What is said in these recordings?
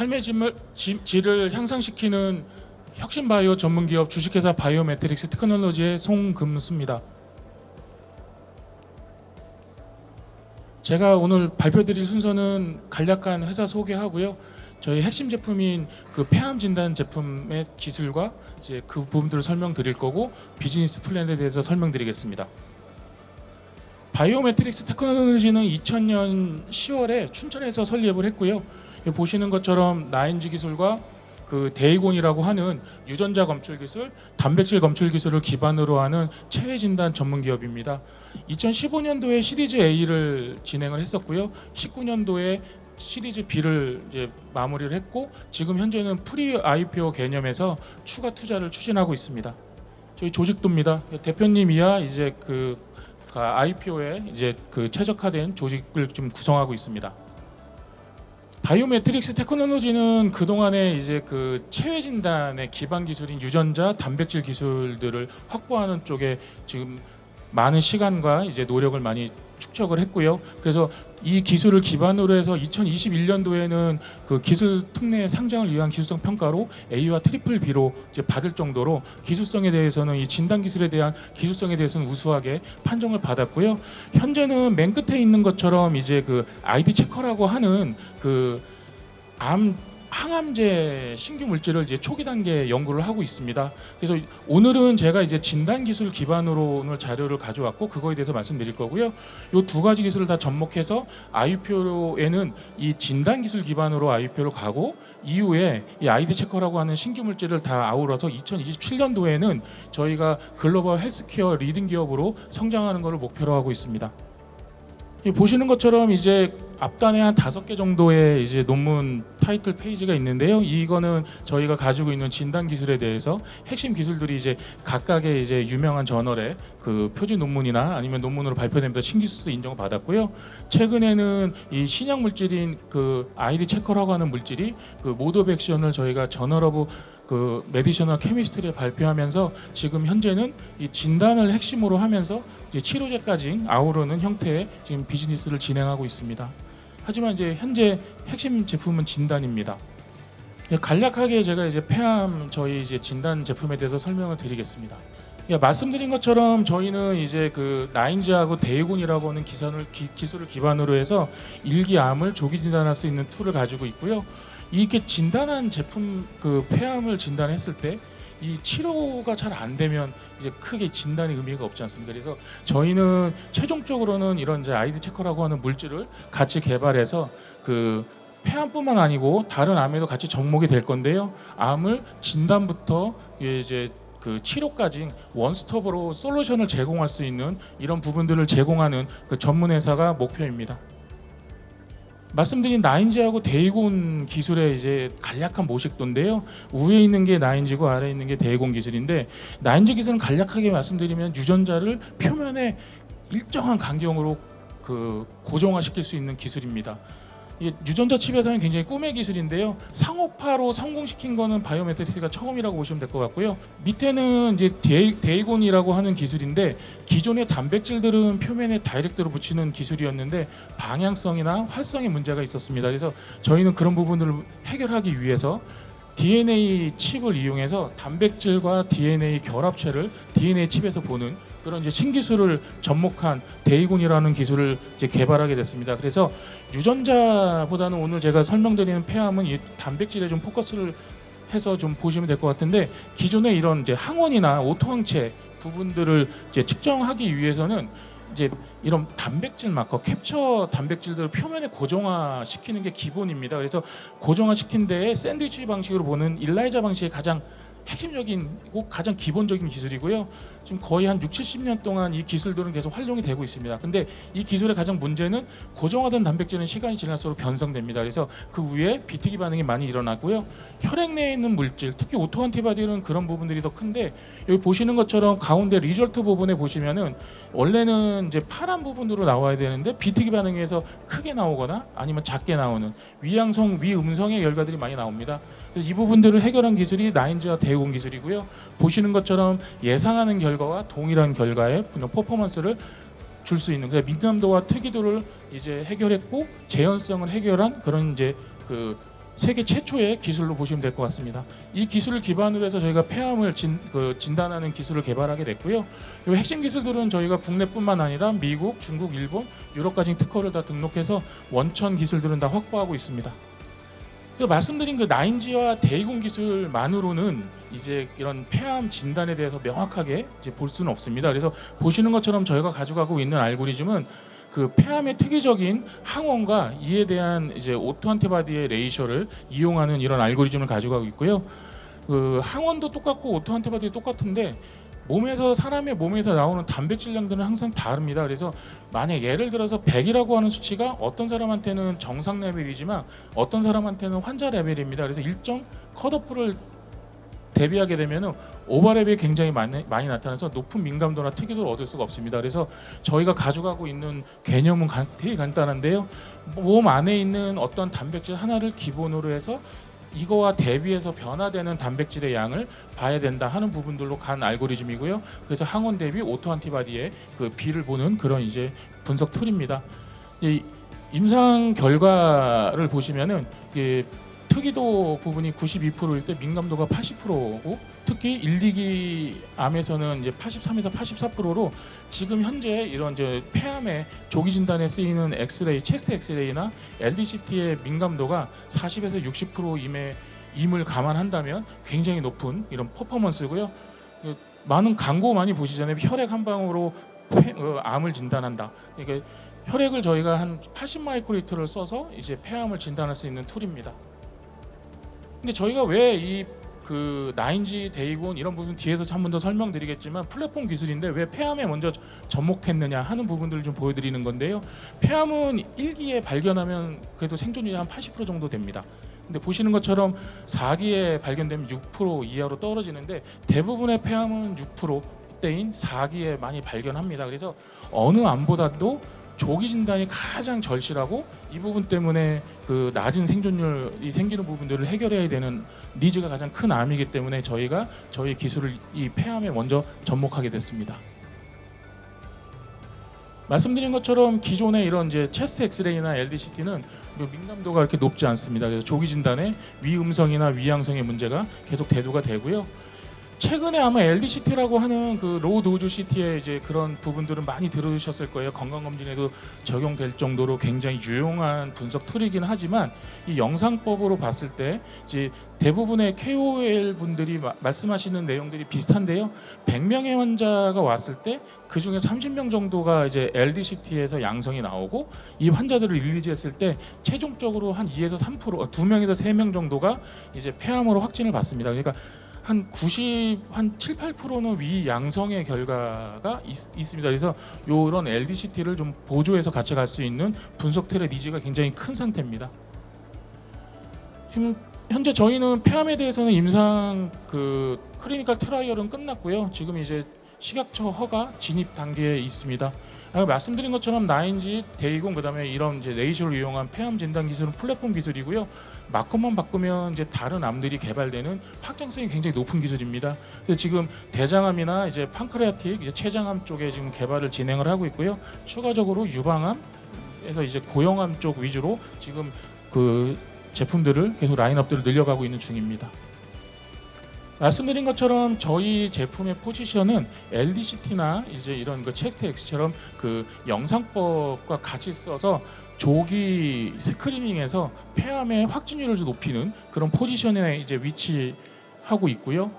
삶의 질을 향상시키는 혁신바이오 전문기업 주식회사 바이오매트릭스 테크놀로지의 송금수입니다. 제가 오늘 발표드릴 순서는 간략한 회사 소개하고요. 저희 핵심 제품인 그 폐암 진단 제품의 기술과 이제 그 부분들을 설명드릴 거고 비즈니스 플랜에 대해서 설명드리겠습니다. 바이오매트릭스 테크놀로지는 2000년 10월에 춘천에서 설립을 했고요. 보시는 것처럼 나인지 기술과 그 데이곤이라고 하는 유전자 검출 기술, 단백질 검출 기술을 기반으로 하는 체외 진단 전문 기업입니다. 2015년도에 시리즈 A를 진행을 했었고요. 19년도에 시리즈 B를 이제 마무리를 했고 지금 현재는 프리 IPO 개념에서 추가 투자를 추진하고 있습니다. 저희 조직도입니다. 대표님 이하 이제 그 IPO에 이제 그 최적화된 조직을 좀 구성하고 있습니다. 바이오매트릭스 테크놀로지는 그동안에 이제 그 체외 진단의 기반 기술인 유전자, 단백질 기술들을 확보하는 쪽에 지금 많은 시간과 이제 노력을 많이 축적을 했고요. 그래서 이 기술을 기반으로 해서 2021년도에는 그 기술 특례 상장을 위한 기술성 평가로 A와 트리플 B로 이제 받을 정도로 기술성에 대해서는 이 진단 기술에 대한 기술성에 대해서는 우수하게 판정을 받았고요. 현재는 맨 끝에 있는 것처럼 이제 그 ID 체커라고 하는 그 항암제 신규 물질을 이제 초기 단계 연구를 하고 있습니다. 그래서 오늘은 제가 이제 진단 기술 기반으로 오늘 자료를 가져왔고 그거에 대해서 말씀드릴 거고요. 이 두 가지 기술을 다 접목해서 IPO에는 이 진단 기술 기반으로 IPO를 가고 이후에 이 아이디 체커라고 하는 신규 물질을 다 아우러서 2027년도에는 저희가 글로벌 헬스케어 리딩 기업으로 성장하는 것을 목표로 하고 있습니다. 보시는 것처럼 이제 앞단에 한 5개 정도의 이제 논문 타이틀 페이지가 있는데요. 이거는 저희가 가지고 있는 진단 기술에 대해서 핵심 기술들이 이제 각각의 이제 유명한 저널에 그 표지 논문이나 아니면 논문으로 발표되면서 신기술 인정을 받았고요. 최근에는 이 신약 물질인 그 아이디 체커라고 하는 물질이 그 모드 오브 액션을 저희가 저널 오브 그 메디셔널 케미스트리에 발표하면서 지금 현재는 이 진단을 핵심으로 하면서 이제 치료제까지 아우르는 형태의 지금 비즈니스를 진행하고 있습니다. 하지만 이제 현재 핵심 제품은 진단입니다. 간략하게 제가 이제 폐암 저희 이제 진단 제품에 대해서 설명을 드리겠습니다. 말씀드린 것처럼 저희는 이제 그 나인지하고 데이곤이라고 하는 기술을 기반으로 해서 일기암을 조기 진단할 수 있는 툴을 가지고 있고요. 이렇게 진단한 제품 그 폐암을 진단했을 때 이 치료가 잘 안 되면 이제 크게 진단의 의미가 없지 않습니까? 그래서 저희는 최종적으로는 이런 이제 아이디 체커라고 하는 물질을 같이 개발해서 그 폐암뿐만 아니고 다른 암에도 같이 접목이 될 건데요. 암을 진단부터 이제 그 치료까지 원스톱으로 솔루션을 제공할 수 있는 이런 부분들을 제공하는 그 전문 회사가 목표입니다. 말씀드린 나인지하고 데이곤 기술의 이제 간략한 모식도인데요. 위에 있는 게 나인지고 아래에 있는 게 데이곤 기술인데 나인지 기술은 간략하게 말씀드리면 유전자를 표면에 일정한 간격으로 그 고정화시킬 수 있는 기술입니다. 이 유전자 칩에서는 굉장히 꿈의 기술인데요. 상업화로 성공시킨 거는 바이오매트릭스가 처음이라고 보시면 될 것 같고요. 밑에는 이제 데이곤이라고 하는 기술인데 기존의 단백질들은 표면에 다이렉트로 붙이는 기술이었는데 방향성이나 활성에 문제가 있었습니다. 그래서 저희는 그런 부분들을 해결하기 위해서 DNA 칩을 이용해서 단백질과 DNA 결합체를 DNA 칩에서 보는 그런 이제 신기술을 접목한 데이곤이라는 기술을 이제 개발하게 됐습니다. 그래서 유전자보다는 오늘 제가 설명드리는 폐암은 이 단백질에 좀 포커스를 해서 좀 보시면 될 것 같은데 기존의 이런 이제 항원이나 오토항체 부분들을 이제 측정하기 위해서는 이제 이런 단백질 마커 캡처 단백질들을 표면에 고정화시키는 게 기본입니다. 그래서 고정화시킨 데에 샌드위치 방식으로 보는 일라이자 방식의 가장 핵심적이고 가장 기본적인 기술이고요. 지금 거의 한 6, 70년 동안 이 기술들은 계속 활용이 되고 있습니다. 근데 이 기술의 가장 문제는 고정화된 단백질은 시간이 지날수록 변성됩니다. 그래서 그 위에 비트기 반응이 많이 일어나고요. 혈액 내에 있는 물질, 특히 오토안티바디는 그런 부분들이 더 큰데 여기 보시는 것처럼 가운데 리절트 부분에 보시면은 원래는 이제 파란 부분으로 나와야 되는데 비트기 반응에서 크게 나오거나 아니면 작게 나오는 위양성, 위음성의 결과들이 많이 나옵니다. 그래서 이 부분들을 해결한 기술이 나인즈와 데이곤 기술이고요. 보시는 것처럼 예상하는 결과와 동일한 결과의 퍼포먼스를 줄 수 있는 민감도와 특이도를 이제 해결했고 재현성을 해결한 그런 이제 그 세계 최초의 기술로 보시면 될 것 같습니다. 이 기술을 기반으로 해서 저희가 폐암을 진단하는 기술을 개발하게 됐고요. 이 핵심 기술들은 저희가 국내뿐만 아니라 미국, 중국, 일본, 유럽까지 특허를 다 등록해서 원천 기술들은 다 확보하고 있습니다. 말씀드린 그 나인지와 대이공 기술만으로는 이제 이런 폐암 진단에 대해서 명확하게 이제 볼 수는 없습니다. 그래서 보시는 것처럼 저희가 가져가고 있는 알고리즘은 그 폐암의 특이적인 항원과 이에 대한 이제 오토 안티바디의 레이셔를 이용하는 이런 알고리즘을 가져가고 있고요. 그 항원도 똑같고 오토 안티바디도 똑같은데 사람의 몸에서 나오는 단백질량들은 항상 다릅니다. 그래서 만약 예를 들어서 100이라고 하는 수치가 어떤 사람한테는 정상 레벨이지만 어떤 사람한테는 환자 레벨입니다. 그래서 일정 컷오프를 대비하게 되면 오버랩이 굉장히 많이 나타나서 높은 민감도나 특이도를 얻을 수가 없습니다. 그래서 저희가 가져가고 있는 개념은 되게 간단한데요. 몸 안에 있는 어떤 단백질 하나를 기본으로 해서 이거와 대비해서 변화되는 단백질의 양을 봐야 된다 하는 부분들로 간 알고리즘이고요. 그래서 항원 대비 오토 안티바디의 그 비를 보는 그런 이제 분석 툴입니다. 이 임상 결과를 보시면은 특이도 부분이 92%일 때 민감도가 80%고 특히 1, 2기 암에서는 이제 83에서 84%로 지금 현재 이런 이제 폐암의 조기 진단에 쓰이는 엑스레이, 체스트 엑스레이나 LDCT의 민감도가 40에서 60%임을 감안한다면 굉장히 높은 이런 퍼포먼스고요. 많은 광고 많이 보시잖아요. 혈액 한 방으로 암을 진단한다. 이게 혈액을 저희가 한 80 마이크로리터를 써서 이제 폐암을 진단할 수 있는 툴입니다. 근데 저희가 왜 이 그 나인지 데이곤 이런 부분 뒤에서 한 번 더 설명드리겠지만 플랫폼 기술인데 왜 폐암에 먼저 접목했느냐 하는 부분들을 좀 보여드리는 건데요. 폐암은 1기에 발견하면 그래도 생존율이 한 80% 정도 됩니다. 근데 보시는 것처럼 4기에 발견되면 6% 이하로 떨어지는데 대부분의 폐암은 6%대인 4기에 많이 발견합니다. 그래서 어느 암보다도 조기 진단이 가장 절실하고 이 부분 때문에 그 낮은 생존율이 생기는 부분들을 해결해야 되는 니즈가 가장 큰 암이기 때문에 저희가 저희 기술을 이 폐암에 먼저 접목하게 됐습니다. 말씀드린 것처럼 기존의 이런 이제 체스트 엑스레이나 LDCT는 민감도가 이렇게 높지 않습니다. 그래서 조기 진단에 위음성이나 위양성의 문제가 계속 대두가 되고요. 최근에 아마 LDCT라고 하는 그 로우 도즈 CT의 이제 그런 부분들은 많이 들으셨을 거예요. 건강검진에도 적용될 정도로 굉장히 유용한 분석 툴이긴 하지만 이 영상법으로 봤을 때 이제 대부분의 KOL 분들이 말씀하시는 내용들이 비슷한데요. 100명의 환자가 왔을 때 그 중에 30명 정도가 이제 LDCT에서 양성이 나오고 이 환자들을 릴리즈했을 때 최종적으로 한 2에서 3%, 2명에서 3명 정도가 이제 폐암으로 확진을 받습니다. 그러니까 한 7, 8%는 위양성의 결과가 있습니다. 그래서 이런 LDCT를 좀 보조해서 같이 갈 수 있는 분석 툴의 니즈가 굉장히 큰 상태입니다. 지금 현재 저희는 폐암에 대해서는 임상 그 클리니컬 트라이얼은 끝났고요. 지금 이제 식약처 허가 진입 단계에 있습니다. 말씀드린 것처럼 나인지, 데이곤 그다음에 이런 이제 레이저를 이용한 폐암 진단 기술은 플랫폼 기술이고요. 마커만 바꾸면 이제 다른 암들이 개발되는 확장성이 굉장히 높은 기술입니다. 그래서 지금 대장암이나 이제 판크레아틱, 이제 췌장암 쪽에 지금 개발을 진행을 하고 있고요. 추가적으로 유방암에서 이제 고형암 쪽 위주로 지금 그 제품들을 계속 라인업들을 늘려가고 있는 중입니다. 말씀드린 것처럼 저희 제품의 포지션은 LDCT나 이제 이런 그 체스트 X처럼 그 영상법과 같이 써서 조기 스크리닝에서 폐암의 확진율을 좀 높이는 그런 포지션에 이제 위치하고 있고요.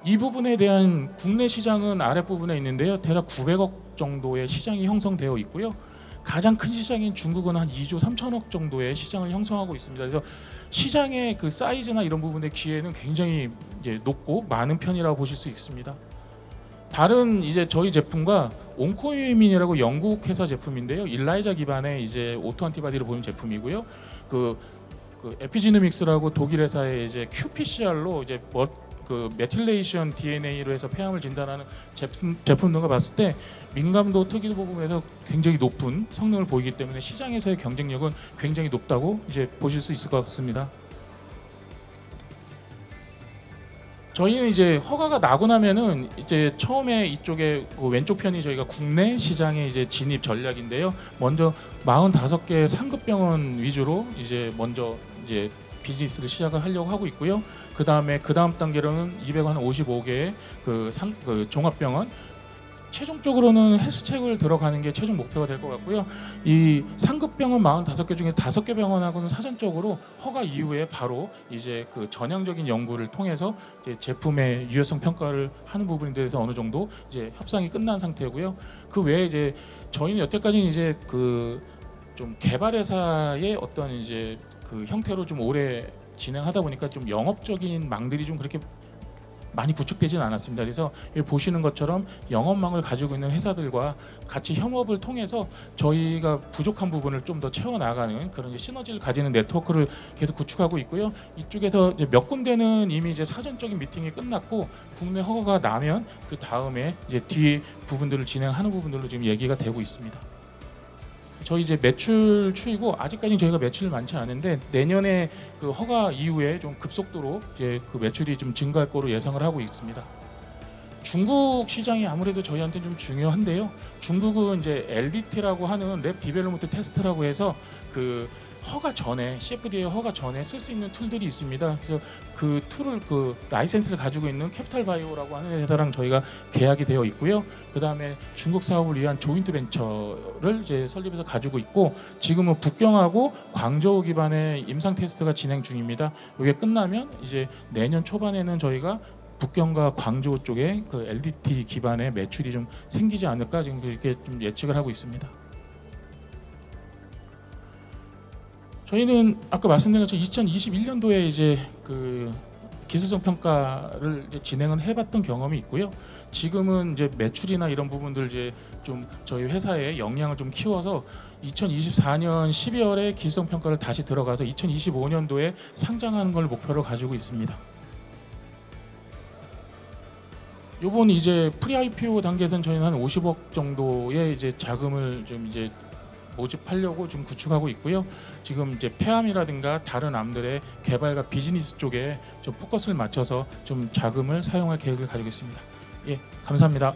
이 부분에 대한 국내 시장은 아랫부분에 있는데요. 대략 900억 정도의 시장이 형성되어 있고요. 가장 큰 시장인 중국은 한 2조 3천억 정도의 시장을 형성하고 있습니다. 그래서 시장의 그 사이즈나 이런 부분의 기회는 굉장히 이제 높고 많은 편이라고 보실 수 있습니다. 다른 이제 저희 제품과 온코이민이라고 영국 회사 제품인데요. 일라이자 기반의 이제 오토 안티바디를 보는 제품이고요. 그 에피지노믹스라고 독일 회사의 이제 qPCR로 이제 그 메틸레이션 DNA로 해서 폐암을 진단하는 제품 등을 봤을 때 민감도 특이도 부분에서 굉장히 높은 성능을 보이기 때문에 시장에서의 경쟁력은 굉장히 높다고 이제 보실 수 있을 것 같습니다. 저희는 이제 허가가 나고 나면은 이제 처음에 이쪽에 그 왼쪽 편이 저희가 국내 시장에 이제 진입 전략인데요. 먼저 45개 상급 병원 위주로 이제 먼저 이제 비즈니스를 시작을 하려고 하고 있고요. 그 다음 단계로는 255개의 그 종합병원, 최종적으로는 헬스책을 들어가는 게 최종 목표가 될 것 같고요. 이 상급병원 45개 중에 5개 병원하고는 사전적으로 허가 이후에 바로 이제 그 전향적인 연구를 통해서 이제 제품의 유효성 평가를 하는 부분에 대해서 어느 정도 이제 협상이 끝난 상태고요. 그 외에 이제 저희는 여태까지 이제 그 좀 개발회사의 어떤 이제 그 형태로 좀 오래 진행하다 보니까 좀 영업적인 망들이 좀 그렇게 많이 구축되지는 않았습니다. 그래서 여기 보시는 것처럼 영업망을 가지고 있는 회사들과 같이 협업을 통해서 저희가 부족한 부분을 좀 더 채워나가는 그런 이제 시너지를 가지는 네트워크를 계속 구축하고 있고요. 이쪽에서 이제 몇 군데는 이미 이제 사전적인 미팅이 끝났고 국내 허가가 나면 그 다음에 이제 뒤 부분들을 진행하는 부분들로 지금 얘기가 되고 있습니다. 저희 이제 매출 추이고 아직까지는 저희가 매출이 많지 않은데 내년에 그 허가 이후에 좀 급속도로 이제 그 매출이 좀 증가할 거로 예상을 하고 있습니다. 중국 시장이 아무래도 저희한테 좀 중요한데요. 중국은 이제 LDT라고 하는 랩 디벨롭먼트 테스트라고 해서 그 허가 전에 CFDA 허가 전에 쓸 수 있는 툴들이 있습니다. 그래서 그 툴을 그 라이센스를 가지고 있는 캐피탈 바이오라고 하는 회사랑 저희가 계약이 되어 있고요. 그 다음에 중국 사업을 위한 조인트 벤처를 이제 설립해서 가지고 있고 지금은 북경하고 광저우 기반의 임상 테스트가 진행 중입니다. 이게 끝나면 이제 내년 초반에는 저희가 북경과 광저우 쪽에 그 LDT 기반의 매출이 좀 생기지 않을까 지금 그렇게 좀 예측을 하고 있습니다. 저희는 아까 말씀드린 것처럼 2021년도에 이제 그 기술성 평가를 이제 진행을 해봤던 경험이 있고요. 지금은 이제 매출이나 이런 부분들 이제 좀 저희 회사의 역량을 좀 키워서 2024년 12월에 기술성 평가를 다시 들어가서 2025년도에 상장하는 걸 목표로 가지고 있습니다. 요번 이제 프리 IPO 단계에서는 저희는 한 50억 정도의 이제 자금을 좀 이제 모집하려고 좀 구축하고 있고요. 지금 이제 폐암이라든가 다른 암들의 개발과 비즈니스 쪽에 좀 포커스를 맞춰서 좀 자금을 사용할 계획을 가지고 있습니다. 예, 감사합니다.